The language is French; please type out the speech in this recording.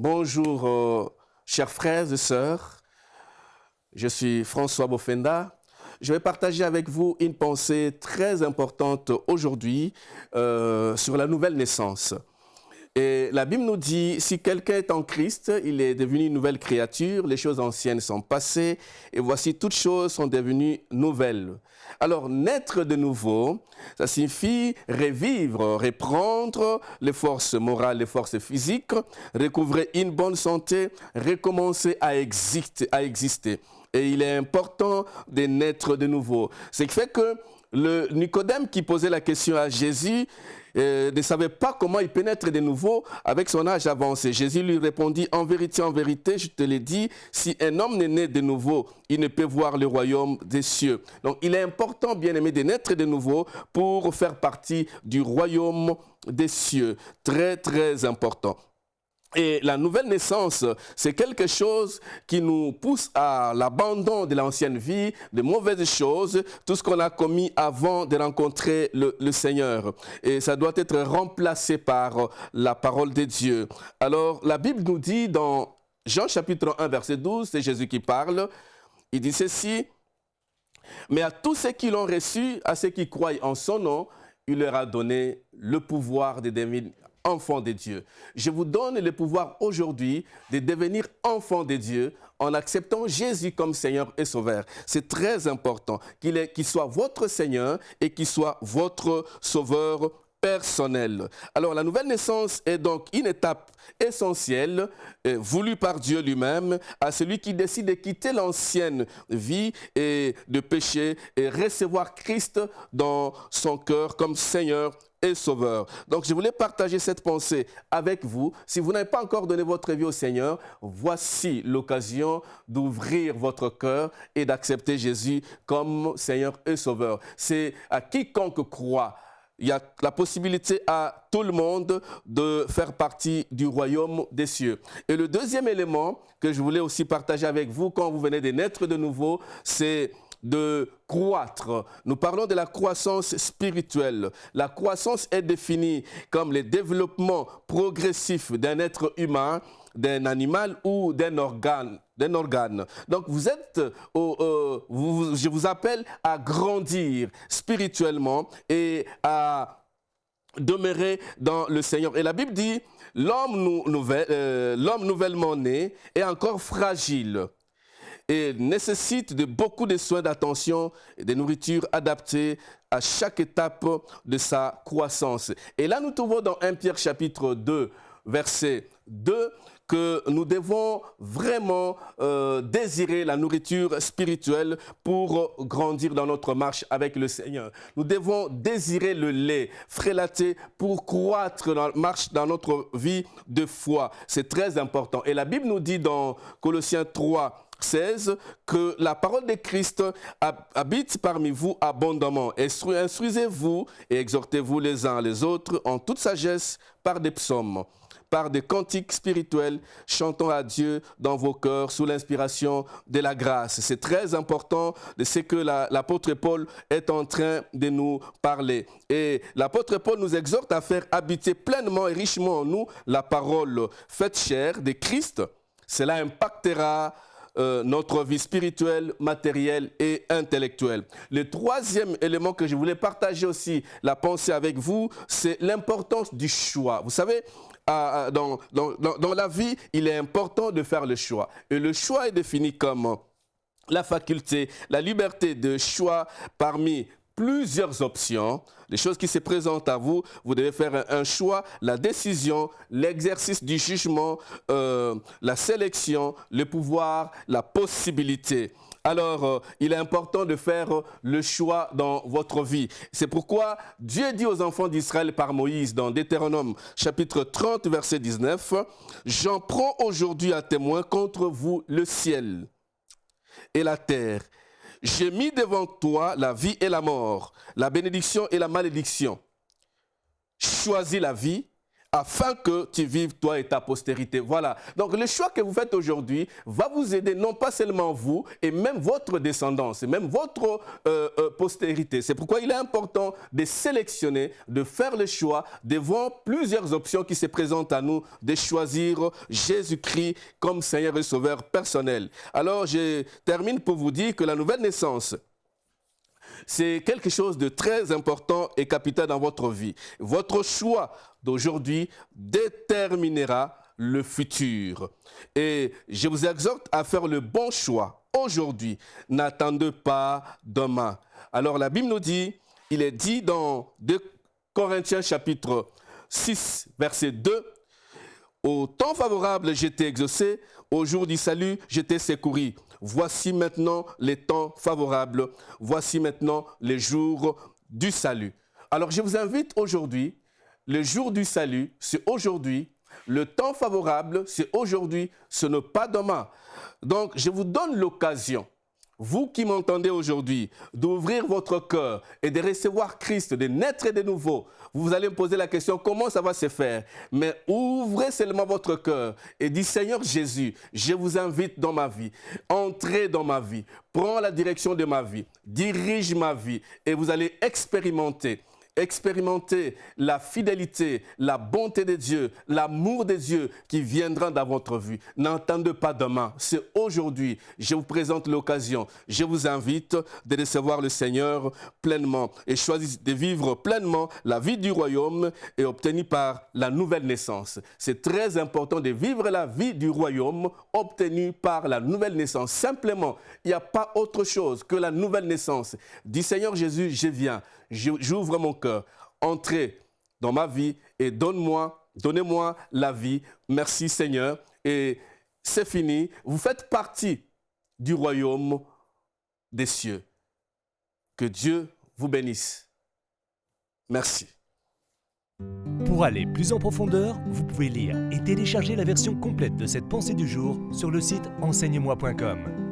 Bonjour, chers frères et sœurs. Je suis François Bofenda. Je vais partager avec vous une pensée très importante aujourd'hui sur la nouvelle naissance. Et la Bible nous dit, si quelqu'un est en Christ, il est devenu une nouvelle créature, les choses anciennes sont passées, et voici toutes choses sont devenues nouvelles. Alors, naître de nouveau, ça signifie revivre, reprendre les forces morales, les forces physiques, recouvrer une bonne santé, recommencer à exister. Et il est important de naître de nouveau. Ce qui fait que le Nicodème qui posait la question à Jésus ne savait pas comment il pénètre de nouveau avec son âge avancé. Jésus lui répondit, en vérité, je te l'ai dit, si un homme n'est né de nouveau, il ne peut voir le royaume des cieux. Donc il est important, bien aimé, de naître de nouveau pour faire partie du royaume des cieux. Très, très important. Et la nouvelle naissance, c'est quelque chose qui nous pousse à l'abandon de l'ancienne vie, de mauvaises choses, tout ce qu'on a commis avant de rencontrer le Seigneur. Et ça doit être remplacé par la parole de Dieu. Alors, la Bible nous dit dans Jean chapitre 1, verset 12, c'est Jésus qui parle, il dit ceci, « Mais à tous ceux qui l'ont reçu, à ceux qui croient en son nom, il leur a donné le pouvoir de devenir enfants de Dieu. » Je vous donne le pouvoir aujourd'hui de devenir enfant de Dieu en acceptant Jésus comme Seigneur et Sauveur. C'est très important qu'il soit votre Seigneur et qu'il soit votre Sauveur personnel. Alors la nouvelle naissance est donc une étape essentielle voulue par Dieu lui-même à celui qui décide de quitter l'ancienne vie et de péché et recevoir Christ dans son cœur comme Seigneur et Sauveur. Donc je voulais partager cette pensée avec vous. Si vous n'avez pas encore donné votre vie au Seigneur, voici l'occasion d'ouvrir votre cœur et d'accepter Jésus comme Seigneur et Sauveur. C'est à quiconque croit. Il y a la possibilité à tout le monde de faire partie du royaume des cieux. Et le deuxième élément que je voulais aussi partager avec vous quand vous venez de naître de nouveau, c'est de croître. Nous parlons de la croissance spirituelle. La croissance est définie comme le développement progressif d'un être humain, d'un animal ou d'un organe. Donc vous êtes, je vous appelle à grandir spirituellement et à demeurer dans le Seigneur. Et la Bible dit, l'homme nouvellement né est encore fragile et nécessite de beaucoup de soins, d'attention et de nourriture adaptée à chaque étape de sa croissance. Et là, nous trouvons dans 1 Pierre chapitre 2, verset 2, que nous devons vraiment désirer la nourriture spirituelle pour grandir dans notre marche avec le Seigneur. Nous devons désirer le lait frélaté pour croître dans notre vie de foi. C'est très important. Et la Bible nous dit dans Colossiens 3, 16, que la parole de Christ habite parmi vous abondamment. Instruisez-vous et exhortez-vous les uns les autres en toute sagesse par des psaumes, par des cantiques spirituels, chantant à Dieu dans vos cœurs sous l'inspiration de la grâce. C'est très important de ce que l'apôtre Paul est en train de nous parler. Et l'apôtre Paul nous exhorte à faire habiter pleinement et richement en nous la parole faite chair de Christ. Cela impactera notre vie spirituelle, matérielle et intellectuelle. Le troisième élément que je voulais partager aussi la pensée avec vous, c'est l'importance du choix. Vous savez, dans la vie, il est important de faire le choix. Et le choix est défini comme la faculté, la liberté de choix parmi plusieurs options, les choses qui se présentent à vous, vous devez faire un choix, la décision, l'exercice du jugement, la sélection, le pouvoir, la possibilité. Alors, il est important de faire le choix dans votre vie. C'est pourquoi Dieu dit aux enfants d'Israël par Moïse dans Deutéronome chapitre 30 verset 19, « J'en prends aujourd'hui à témoin contre vous le ciel et la terre. J'ai mis devant toi la vie et la mort, la bénédiction et la malédiction. Choisis la vie afin que tu vives toi et ta postérité. Voilà. Donc le choix que vous faites aujourd'hui va vous aider, non pas seulement vous, et même votre descendance, et même votre postérité. C'est pourquoi il est important de sélectionner, de faire le choix devant plusieurs options qui se présentent à nous, de choisir Jésus-Christ comme Seigneur et Sauveur personnel. Alors je termine pour vous dire que la nouvelle naissance, c'est quelque chose de très important et capital dans votre vie. Votre choix d'aujourd'hui déterminera le futur. Et je vous exhorte à faire le bon choix aujourd'hui. N'attendez pas demain. Alors la Bible nous dit, il est dit dans 2 Corinthiens chapitre 6, verset 2, « Au temps favorable, j'étais exaucé, au jour du salut, j'étais secouru. Voici maintenant les temps favorables, voici maintenant les jours du salut. » Alors je vous invite aujourd'hui, le jour du salut, c'est aujourd'hui, le temps favorable, c'est aujourd'hui, ce n'est pas demain. Donc je vous donne l'occasion, vous qui m'entendez aujourd'hui, d'ouvrir votre cœur et de recevoir Christ, de naître de nouveau. Vous allez me poser la question, comment ça va se faire? Mais ouvrez seulement votre cœur et dites, Seigneur Jésus, je vous invite dans ma vie. Entrez dans ma vie, prends la direction de ma vie, dirige ma vie et vous allez expérimenter la fidélité, la bonté de Dieu, l'amour de Dieu qui viendra dans votre vie. N'entendez pas demain, c'est aujourd'hui. Je vous présente l'occasion. Je vous invite de recevoir le Seigneur pleinement et choisir de vivre pleinement la vie du royaume et obtenue par la nouvelle naissance. C'est très important de vivre la vie du royaume obtenue par la nouvelle naissance. Simplement, il n'y a pas autre chose que la nouvelle naissance. Dis Seigneur Jésus, je viens. J'ouvre mon cœur, entrez dans ma vie et donnez-moi la vie. Merci Seigneur. Et c'est fini. Vous faites partie du royaume des cieux. Que Dieu vous bénisse. Merci. Pour aller plus en profondeur, vous pouvez lire et télécharger la version complète de cette pensée du jour sur le site enseigne-moi.com.